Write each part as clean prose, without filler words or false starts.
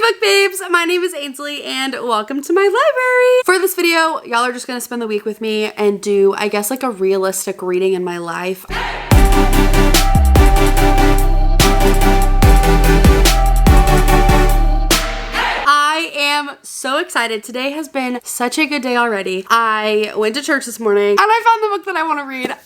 book babes, my name is Ainsley and welcome to my library. For this video, y'all are just gonna spend the week with me and do, I guess, like a realistic reading in my life. I am so excited. Today has been such a good day already. I went to church this morning and I found the book that I want to read.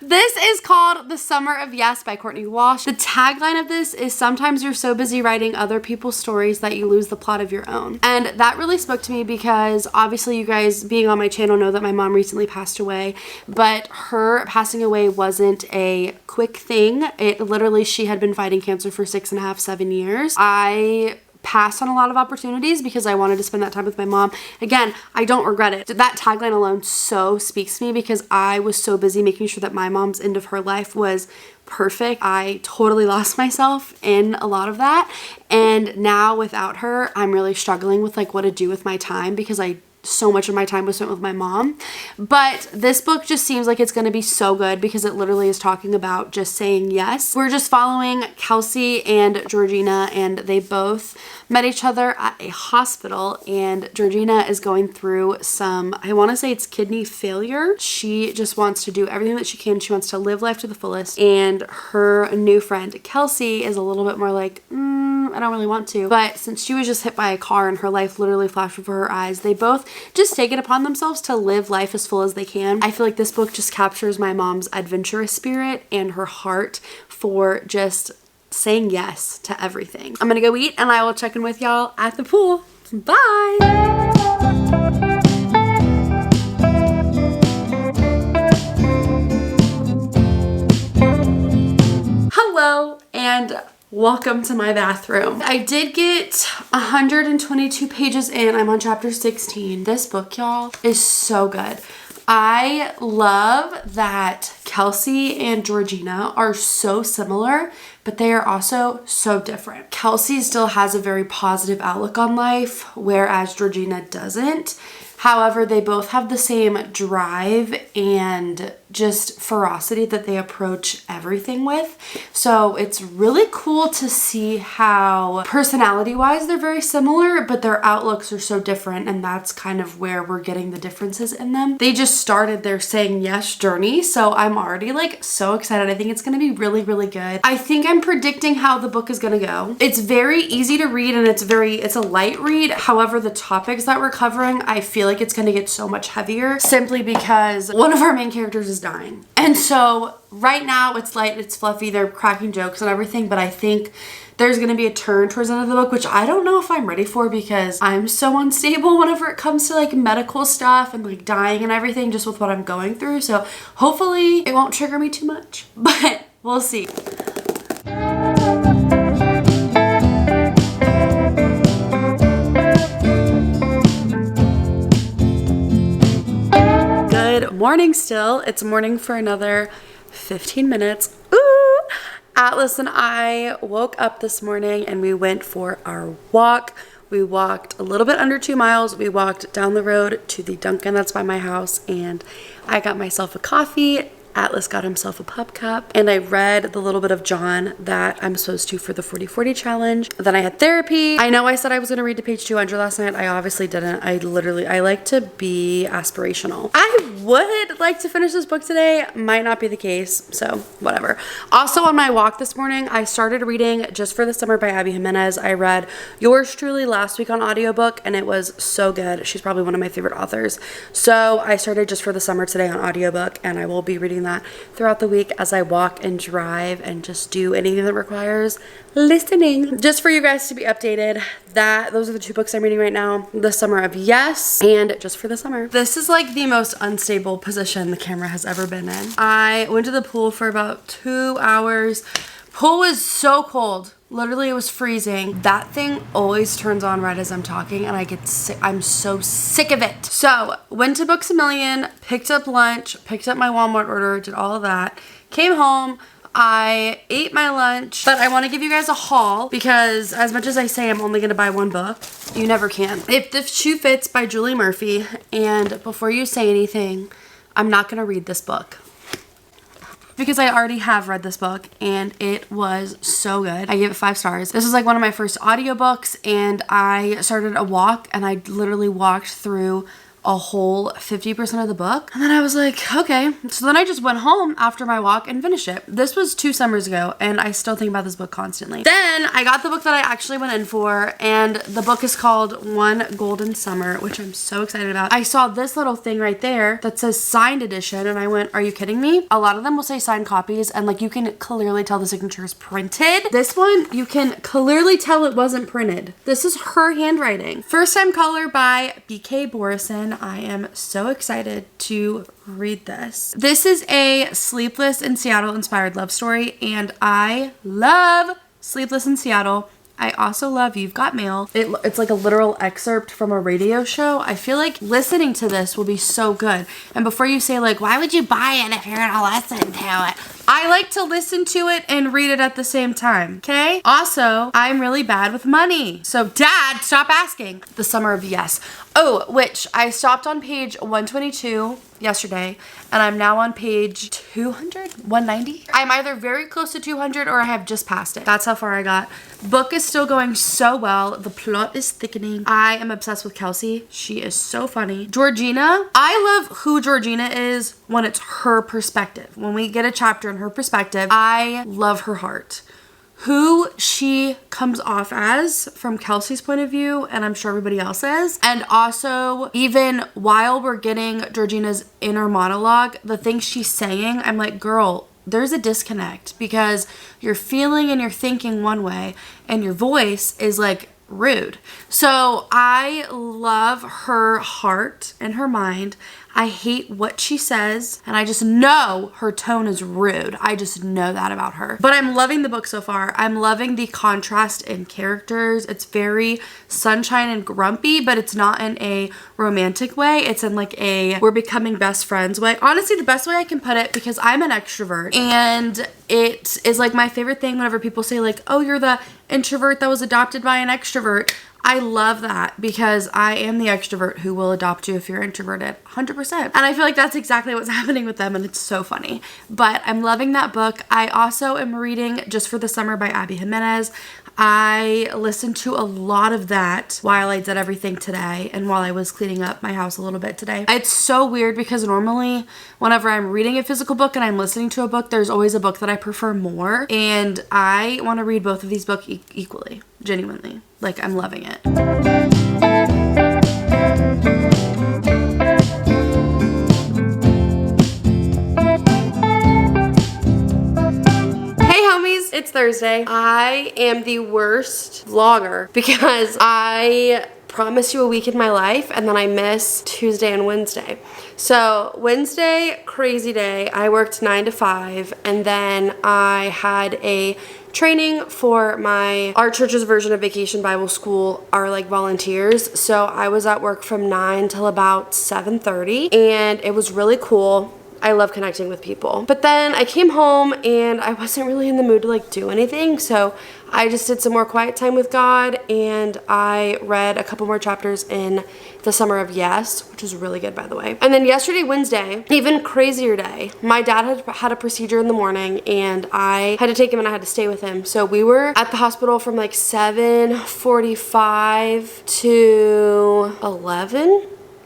This is called The Summer of Yes by Courtney Walsh. The tagline of this is, sometimes you're so busy writing other people's stories that you lose the plot of your own. And that really spoke to me because obviously you guys being on my channel know that my mom recently passed away, but her passing away wasn't a quick thing. It literally, she had been fighting cancer for 6.5, 7 years. I passed on a lot of opportunities because I wanted to spend that time with my mom. Again, I don't regret it. That tagline alone so speaks to me because I was so busy making sure that my mom's end of her life was perfect. I totally lost myself in a lot of that. And now without her, I'm really struggling with like what to do with my time because so much of my time was spent with my mom. But this book just seems like it's going to be so good because it literally is talking about just saying yes. We're just following Kelsey and Georgina, and they both met each other at a hospital, and Georgina is going through some, I want to say it's kidney failure. She just wants to do everything that she can. She wants to live life to the fullest, and her new friend Kelsey is a little bit more like, I don't really want to. But since she was just hit by a car and her life literally flashed before her eyes, they both just take it upon themselves to live life as full as they can. I feel like this book just captures my mom's adventurous spirit and her heart for just saying yes to everything. I'm gonna go eat and I will check in with y'all at the pool. Bye! Hello and welcome to my bathroom. I did get 122 pages in. I'm on chapter 16. This book, y'all, is so good. I love that Kelsey and Georgina are so similar, but they are also so different. Kelsey still has a very positive outlook on life, whereas Georgina doesn't. However, they both have the same drive and just ferocity that they approach everything with. So it's really cool to see how personality-wise they're very similar, but their outlooks are so different, and that's kind of where we're getting the differences in them. They just started their saying yes journey, so I'm already like so excited. I think it's gonna be really, really good. I think I'm predicting how the book is gonna go. It's very easy to read and it's a light read. However, the topics that we're covering, I feel like it's gonna get so much heavier simply because one of our main characters is dying. And so right now it's light, it's fluffy, they're cracking jokes and everything, but I think there's gonna be a turn towards the end of the book, which I don't know if I'm ready for because I'm so unstable whenever it comes to like medical stuff and like dying and everything, just with what I'm going through. So hopefully it won't trigger me too much, but we'll see. Good morning still. It's morning for another 15 minutes. Ooh! Atlas and I woke up this morning and we went for our walk. We walked a little bit under 2 miles. We walked down the road to the Dunkin' that's by my house, and I got myself a coffee. Atlas got himself a pup cup, and I read the little bit of John that I'm supposed to for the 40/40 challenge. Then I had therapy. I know I said I was gonna read to page 200 last night. I obviously didn't. I like to be aspirational. I would like to finish this book today. Might not be the case, so whatever. Also on my walk this morning, I started reading Just for the Summer by Abby Jimenez. I read Yours Truly last week on audiobook, and it was so good. She's probably one of my favorite authors. So I started Just for the Summer today on audiobook, and I will be reading that throughout the week as I walk and drive and just do anything that requires listening. Just for you guys to be updated, those are the 2 books I'm reading right now: The Summer of Yes and Just for the Summer. This is like the most unstable position the camera has ever been in. I went to the pool for about 2 hours. Pool was so cold. Literally, it was freezing. That thing always turns on right as I'm talking, and I get sick. I'm so sick of it. So, went to Books A Million, picked up lunch, picked up my Walmart order, did all of that, came home. I ate my lunch, but I want to give you guys a haul because as much as I say I'm only going to buy 1 book, you never can. If the Shoe Fits by Julie Murphy, and before you say anything, I'm not going to read this book. because I already have read this book and it was so good. I gave it 5 stars. This was like one of my first audiobooks, and I started a walk and I literally walked through a whole 50% of the book. And then I was like, okay. So then I just went home after my walk and finished it. This was 2 summers ago, and I still think about this book constantly. Then I got the book that I actually went in for, and the book is called One Golden Summer, which I'm so excited about. I saw this little thing right there that says signed edition, and I went, are you kidding me? A lot of them will say signed copies, and like you can clearly tell the signature is printed. This one, you can clearly tell it wasn't printed. This is her handwriting. First Time Caller by B.K. Borison. I am so excited to read this. This is a Sleepless in Seattle inspired love story, and I love Sleepless in Seattle. I also love You've Got Mail. It's like a literal excerpt from a radio show. I feel like listening to this will be so good. And before you say like, why would you buy it if you're gonna listen to it? I like to listen to it and read it at the same time, okay? Also, I'm really bad with money. So Dad, stop asking. The Summer of Yes. Oh, which I stopped on page 122 yesterday, and I'm now on page 200, 190. I'm either very close to 200 or I have just passed it. That's how far I got. Book is still going so well. The plot is thickening. I am obsessed with Kelsey. She is so funny. Georgina, I love who Georgina is when it's her perspective. When we get a chapter in her perspective, I love her heart. Who she comes off as from Kelsey's point of view, and I'm sure everybody else's. And also, even while we're getting Georgina's inner monologue, the things she's saying, I'm like, girl, there's a disconnect, because you're feeling and you're thinking one way and your voice is like rude. So I love her heart and her mind. I hate what she says, and I just know her tone is rude. I just know that about her. But I'm loving the book so far. I'm loving the contrast in characters. It's very sunshine and grumpy, but it's not in a romantic way. It's in like a we're becoming best friends way. Honestly, the best way I can put it, because I'm an extrovert, and it is like my favorite thing whenever people say like, oh, you're the introvert that was adopted by an extrovert. I love that, because I am the extrovert who will adopt you if you're introverted, 100%. And I feel like that's exactly what's happening with them, and it's so funny. But I'm loving that book. I also am reading Just for the Summer by Abby Jimenez. I listened to a lot of that while I did everything today and while I was cleaning up my house a little bit today. It's so weird, because normally whenever I'm reading a physical book and I'm listening to a book, there's always a book that I prefer more, and I want to read both of these books equally, genuinely. Like, I'm loving it. It's Thursday. I am the worst vlogger because I promise you a week in my life and then I miss Tuesday and Wednesday. So Wednesday, crazy day. I worked 9 to 5, and then I had a training for our church's version of Vacation Bible School, our like volunteers. So I was at work from 9 till about 7:30, and it was really cool. I love connecting with people. But then I came home and I wasn't really in the mood to like do anything. So I just did some more quiet time with God, and I read a couple more chapters in The Summer of Yes, which was really good, by the way. And then yesterday, Wednesday, even crazier day. My dad had a procedure in the morning, and I had to take him and I had to stay with him. So we were at the hospital from like 7:45 to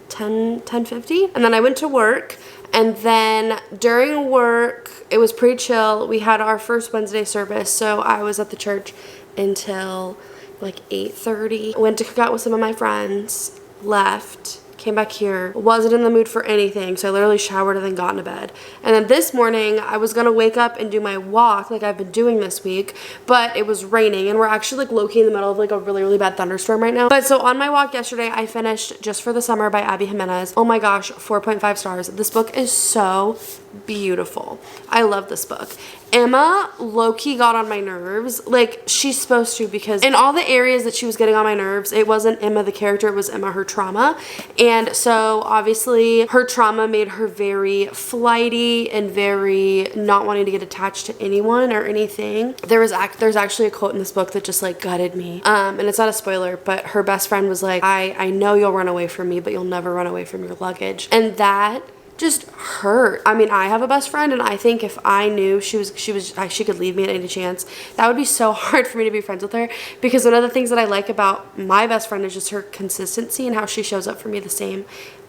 10:50. And then I went to work. And then during work, it was pretty chill. We had our first Wednesday service, so I was at the church until like 8:30. Went to cook out with some of my friends, left, came back here, wasn't in the mood for anything, so I literally showered and then got into bed. And then this morning, I was gonna wake up and do my walk like I've been doing this week, but it was raining, and we're actually like low-key in the middle of like a really, really bad thunderstorm right now. But so on my walk yesterday, I finished Just for the Summer by Abby Jimenez. Oh my gosh, 4.5 stars. This book is so beautiful. I love this book. Emma low-key got on my nerves, like she's supposed to, because in all the areas that she was getting on my nerves, it wasn't Emma the character, it was Emma her trauma. And so obviously her trauma made her very flighty and very not wanting to get attached to anyone or anything. There's actually a quote in this book that just like gutted me, and it's not a spoiler, but her best friend was like, I know you'll run away from me, but you'll never run away from your luggage. And that just hurt. I mean, I have a best friend, and I think if I knew she could leave me at any chance, that would be so hard for me to be friends with her, because one of the things that I like about my best friend is just her consistency and how she shows up for me the same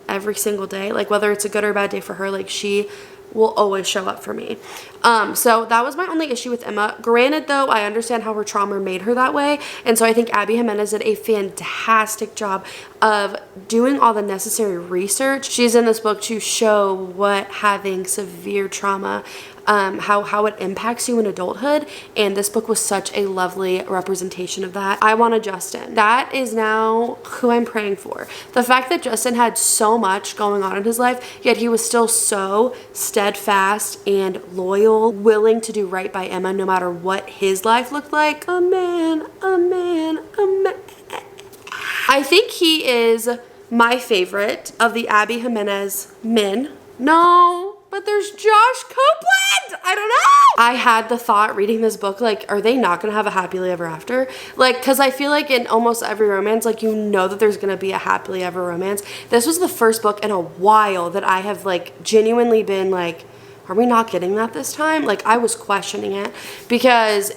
every single day. Like, whether it's a good or bad day for her, like, she will always show up for me. So that was my only issue with Emma. Granted, though, I understand how her trauma made her that way, and so I think Abby Jimenez did a fantastic job of doing all the necessary research. She's in this book to show what having severe trauma, how it impacts you in adulthood, and this book was such a lovely representation of that. I want a Justin. That is now who I'm praying for. The fact that Justin had so much going on in his life, yet he was still so steadfast and loyal, willing to do right by Emma no matter what his life looked like. A man. I think he is my favorite of the Abby Jimenez men. No, but there's Josh Copeland. I don't know. I had the thought reading this book, like, are they not gonna have a happily ever after? Like, because I feel like in almost every romance, like, you know that there's gonna be a happily ever romance. This was the first book in a while that I have, like, genuinely been like, are we not getting that this time? Like, I was questioning it, because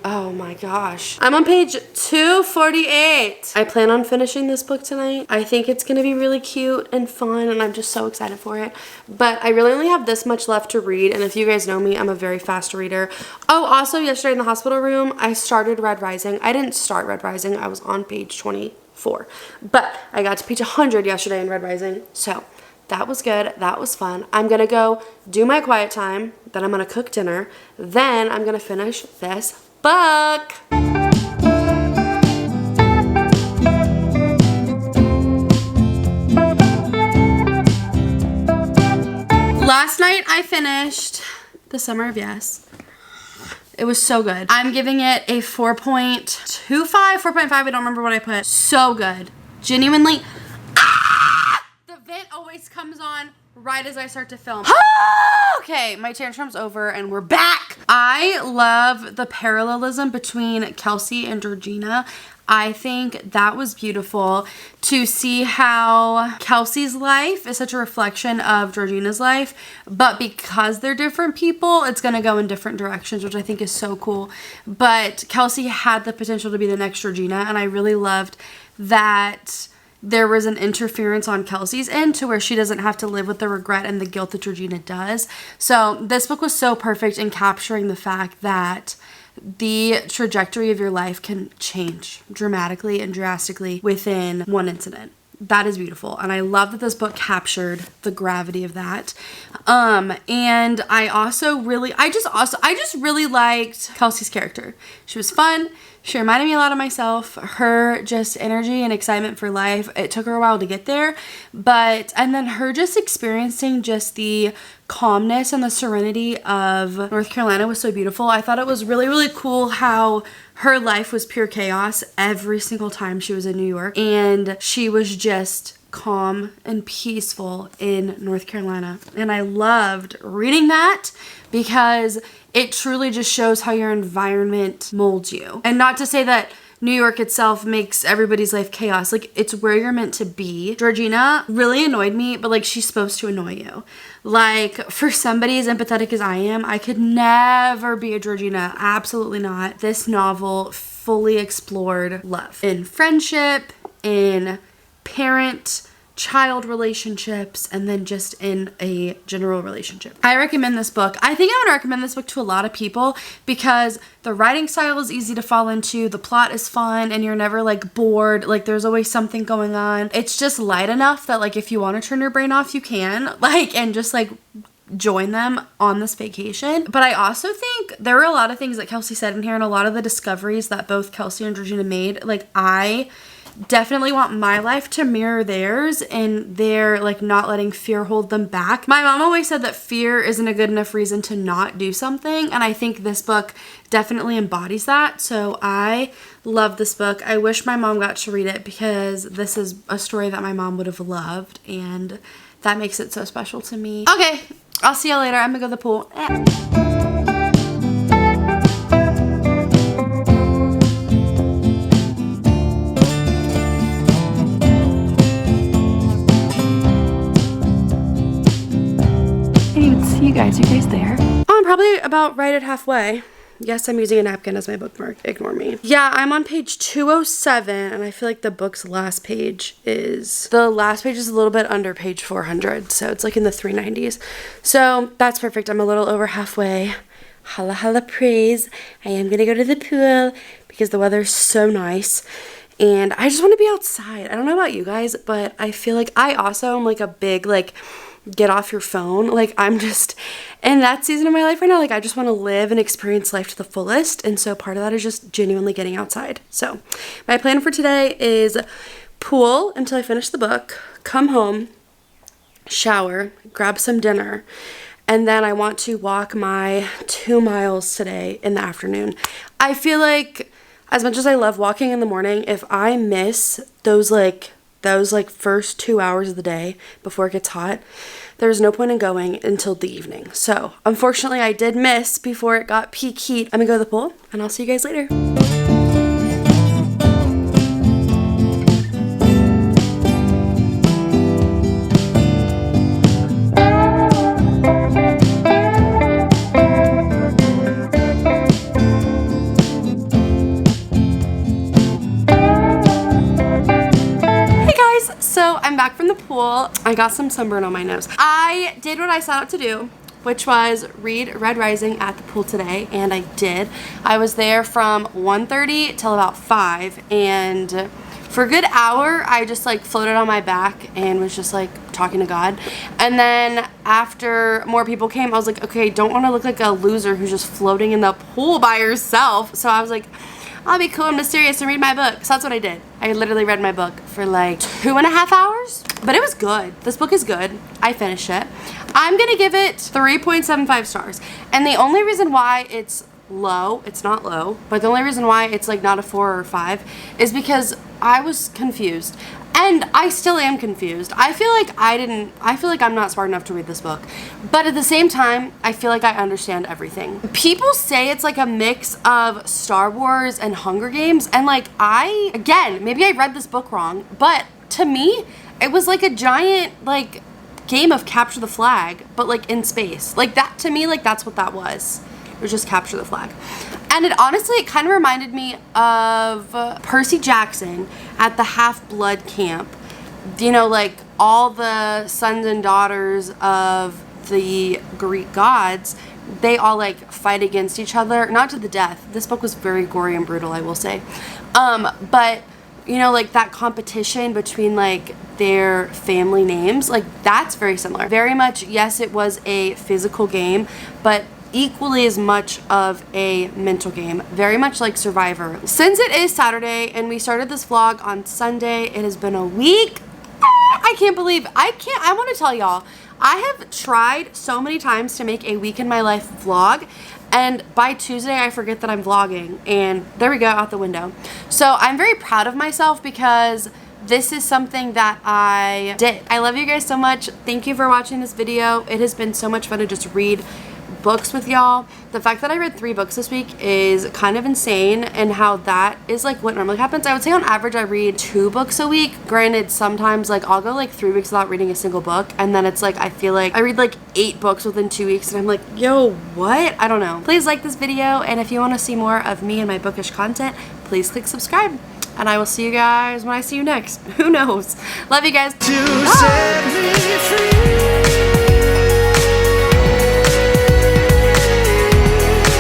oh my gosh. I'm on page 248. I plan on finishing this book tonight. I think it's gonna be really cute and fun, and I'm just so excited for it. But I really only have this much left to read, and if you guys know me, I'm a very fast reader. Oh, also yesterday in the hospital room, I started Red Rising. I didn't start Red Rising. I was on page 24, but I got to page 100 yesterday in Red Rising, so that was good. That was fun. I'm going to go do my quiet time. Then I'm going to cook dinner. Then I'm going to finish this book. Last night I finished The Summer of Yes. It was so good. I'm giving it a 4.25, 4.5. I don't remember what I put. So good. Genuinely. It always comes on right as I start to film. Okay, my tantrum's over and we're back. I love the parallelism between Kelsey and Georgina. I think that was beautiful to see how Kelsey's life is such a reflection of Georgina's life, but because they're different people, it's going to go in different directions, which I think is so cool. But Kelsey had the potential to be the next Georgina, and I really loved that there was an interference on Kelsey's end to where she doesn't have to live with the regret and the guilt that Georgina does. So this book was so perfect in capturing the fact that the trajectory of your life can change dramatically and drastically within one incident. That is beautiful, and I love that this book captured the gravity of that. And I just really liked Kelsey's character. She was fun. She reminded me a lot of myself. Her just energy and excitement for life. It took her a while to get there, and then her just experiencing just the calmness and the serenity of North Carolina was so beautiful. I thought it was really, really cool how her life was pure chaos every single time she was in New York, and she was just calm and peaceful in North Carolina. And I loved reading that because it truly just shows how your environment molds you. And not to say that New York itself makes everybody's life chaos. Like, it's where you're meant to be. Georgina really annoyed me, but like, she's supposed to annoy you. Like, for somebody as empathetic as I am, I could never be a Georgina. Absolutely not. This novel fully explored love in friendship, in parent-child relationships, and then just in a general relationship. I recommend this book. I think I would recommend this book to a lot of people because the writing style is easy to fall into, the plot is fun, and you're never like bored. Like, there's always something going on. It's just light enough that like if you want to turn your brain off, you can, like, and just like join them on this vacation. But I also think there were a lot of things that Kelsey said in here, and a lot of the discoveries that both Kelsey and Georgina made. Like, I definitely want my life to mirror theirs, and they're like not letting fear hold them back. My mom always said that fear isn't a good enough reason to not do something, and I think this book definitely embodies that. So I love this book. I wish my mom got to read it because this is a story that my mom would have loved, and that makes it so special to me. Okay, I'll see you later. I'm gonna go to the pool. guys, you guys there? Oh, I'm probably about right at halfway. Yes, I'm using a napkin as my bookmark. Ignore me. Yeah, I'm on page 207, and I feel like the book's last page is... The last page is a little bit under page 400, so it's like in the 390s. So that's perfect. I'm a little over halfway. Holla holla praise. I am gonna go to the pool because the weather's so nice. And I just want to be outside. I don't know about you guys, but I feel like I also am like a big, like, get off your phone. Like, I'm just in that season of my life right now. Like, I just want to live and experience life to the fullest. And so part of that is just genuinely getting outside. So my plan for today is pool until I finish the book, come home, shower, grab some dinner, and then I want to walk my 2 miles today in the afternoon. I feel like as much as I love walking in the morning, if I miss those first 2 hours of the day before it gets hot, there's no point in going until the evening. So unfortunately I did miss before it got peak heat. I'm gonna go to the pool and I'll see you guys later. So I'm back from the pool. I got some sunburn on my nose. I did what I set out to do, which was read Red Rising at the pool today, and I did. I was there from 1:30 till about 5, and for a good hour, I just like floated on my back and was just like talking to God. And then after more people came, I was like, okay, don't want to look like a loser who's just floating in the pool by herself. So I was like, I'll be cool and mysterious and read my book. So that's what I did. I literally read my book for like 2.5 hours, but it was good. This book is good. I finished it. I'm gonna give it 3.75 stars. And the only reason why it's low, it's not low, but the only reason why it's like not a 4 or 5 is because I was confused. And I still am confused. I feel like I'm not smart enough to read this book. But at the same time, I feel like I understand everything. People say it's like a mix of Star Wars and Hunger Games. And like again, maybe I read this book wrong, but to me, it was like a giant like game of capture the flag, but like in space. Like that, to me, like that's what that was. It was just capture the flag. And it kind of reminded me of Percy Jackson at the Half-Blood camp. You know, like all the sons and daughters of the Greek gods, they all like fight against each other, not to the death. This book was very gory and brutal, I will say. But you know, like that competition between like their family names, like that's very similar. Very much, yes, it was a physical game, but equally as much of a mental game, very much like Survivor. Since it is Saturday and we started this vlog on Sunday, it has been a week. I can't believe, I want to tell y'all, I have tried so many times to make a week in my life vlog, and by Tuesday I forget that I'm vlogging, and there we go, out the window. So I'm very proud of myself because this is something that I did. I love you guys so much. Thank you for watching this video. It has been so much fun to just read books with y'all. The fact that I read 3 books this week is kind of insane, and how that is like what normally happens. I would say on average I read 2 books a week. Granted, sometimes like I'll go like 3 weeks without reading a single book, and then it's like I feel like I read like 8 books within 2 weeks, and I'm like, yo, what? I don't know. Please like this video, and if you want to see more of me and my bookish content, please click subscribe. And I will see you guys when I see you next. Who knows? Love you guys.